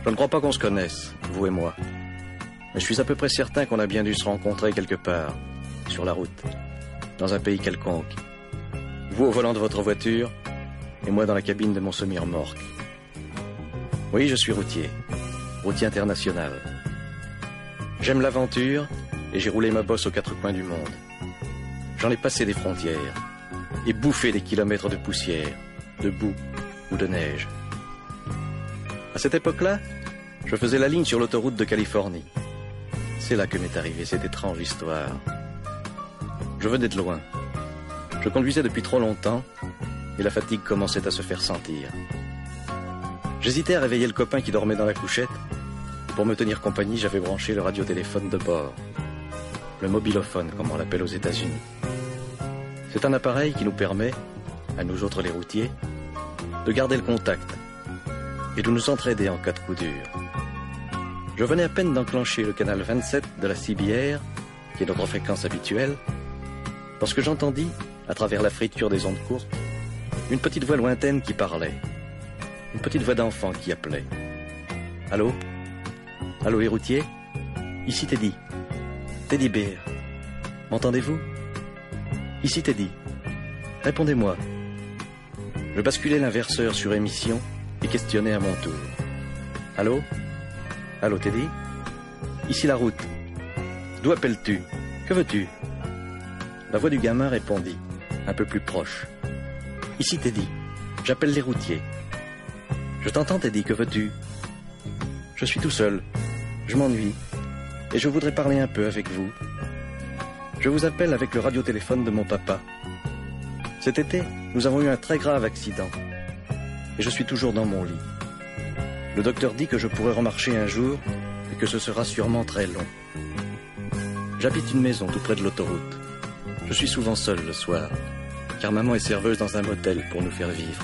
Je ne crois pas qu'on se connaisse, vous et moi. Mais je suis à peu près certain qu'on a bien dû se rencontrer quelque part, sur la route, dans un pays quelconque. Vous au volant de votre voiture, et moi dans la cabine de mon semi-remorque. Oui, je suis routier international. J'aime l'aventure, et j'ai roulé ma bosse aux quatre coins du monde. J'en ai passé des frontières, et bouffé des kilomètres de poussière, de boue ou de neige. À cette époque-là, je faisais la ligne sur l'autoroute de Californie. C'est là que m'est arrivée cette étrange histoire. Je venais de loin. Je conduisais depuis trop longtemps et la fatigue commençait à se faire sentir. J'hésitais à réveiller le copain qui dormait dans la couchette. Et pour me tenir compagnie, j'avais branché le radiotéléphone de bord. Le mobilophone, comme on l'appelle aux États-Unis. C'est un appareil qui nous permet, à nous autres les routiers, de garder le contact et de nous entraider en cas de coup dur. Je venais à peine d'enclencher le canal 27 de la CBR, qui est notre fréquence habituelle, lorsque j'entendis, à travers la friture des ondes courtes, une petite voix lointaine qui parlait. Une petite voix d'enfant qui appelait. Allô? Allô les routiers? Ici Teddy. Teddy Bear. M'entendez-vous? Ici Teddy. Répondez-moi. Je basculais l'inverseur sur émission et questionnais à mon tour. Allô? Allô Teddy? Ici la route. D'où appelles-tu? Que veux-tu? La voix du gamin répondit, un peu plus proche. Ici Teddy. J'appelle les routiers. Je t'entends Teddy, que veux-tu? Je suis tout seul. Je m'ennuie. Et je voudrais parler un peu avec vous. Je vous appelle avec le radiotéléphone de mon papa. Cet été, nous avons eu un très grave accident. Et je suis toujours dans mon lit. Le docteur dit que je pourrai remarcher un jour et que ce sera sûrement très long. J'habite une maison tout près de l'autoroute. Je suis souvent seul le soir, car maman est serveuse dans un motel pour nous faire vivre.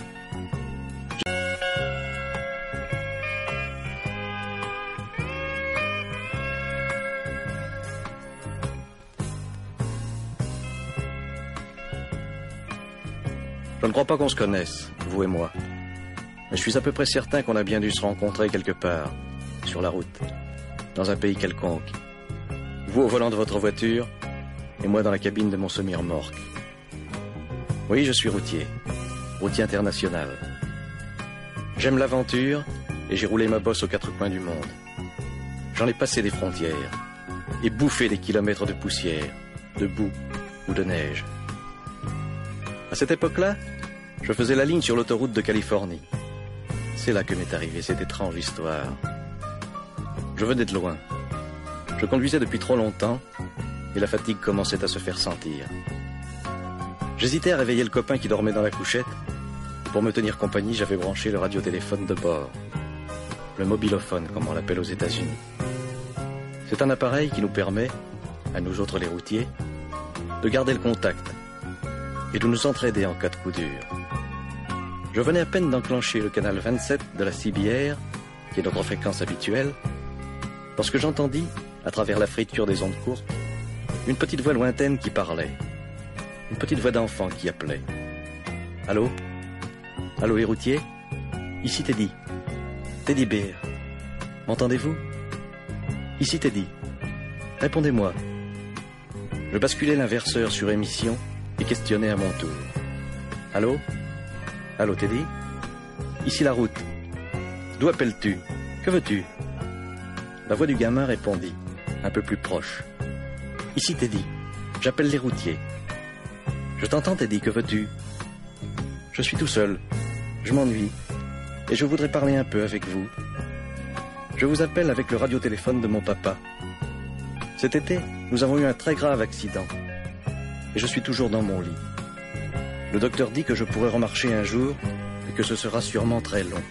Je ne crois pas qu'on se connaisse, vous et moi. Mais je suis à peu près certain qu'on a bien dû se rencontrer quelque part, sur la route, dans un pays quelconque. Vous au volant de votre voiture, et moi dans la cabine de mon semi-remorque. Oui, je suis routier international. J'aime l'aventure, et j'ai roulé ma bosse aux quatre coins du monde. J'en ai passé des frontières, et bouffé des kilomètres de poussière, de boue ou de neige. À cette époque-là, je faisais la ligne sur l'autoroute de Californie. C'est là que m'est arrivée cette étrange histoire. Je venais de loin. Je conduisais depuis trop longtemps et la fatigue commençait à se faire sentir. J'hésitais à réveiller le copain qui dormait dans la couchette. Et pour me tenir compagnie, j'avais branché le radiotéléphone de bord. Le mobilophone, comme on l'appelle aux États-Unis. C'est un appareil qui nous permet, à nous autres les routiers, de garder le contact et de nous entraider en cas de coup dur. Je venais à peine d'enclencher le canal 27 de la CBR, qui est notre fréquence habituelle, lorsque j'entendis, à travers la friture des ondes courtes, une petite voix lointaine qui parlait. Une petite voix d'enfant qui appelait. Allô? Allô les routiers? Ici Teddy. Teddy Bear. M'entendez-vous? Ici Teddy. Répondez-moi. Je basculais l'inverseur sur émission et questionnais à mon tour. Allô? Allô Teddy? Ici la route. D'où appelles-tu? Que veux-tu? La voix du gamin répondit, un peu plus proche. Ici Teddy. J'appelle les routiers. Je t'entends Teddy, que veux-tu? Je suis tout seul. Je m'ennuie. Et je voudrais parler un peu avec vous. Je vous appelle avec le radiotéléphone de mon papa. Cet été, nous avons eu un très grave accident. Et je suis toujours dans mon lit. Le docteur dit que je pourrai remarcher un jour et que ce sera sûrement très long.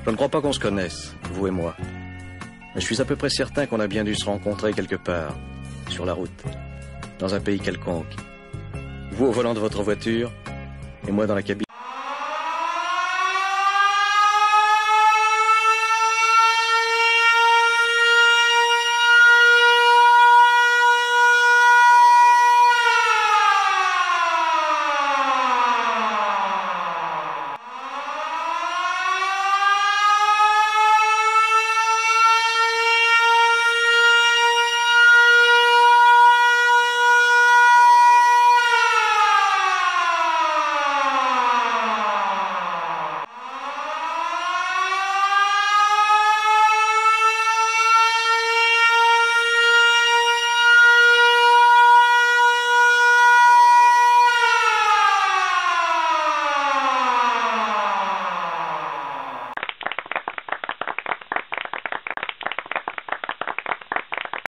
Je ne crois pas qu'on se connaisse, vous et moi. Mais je suis à peu près certain qu'on a bien dû se rencontrer quelque part, sur la route, dans un pays quelconque. Vous au volant de votre voiture, et moi dans la cabine.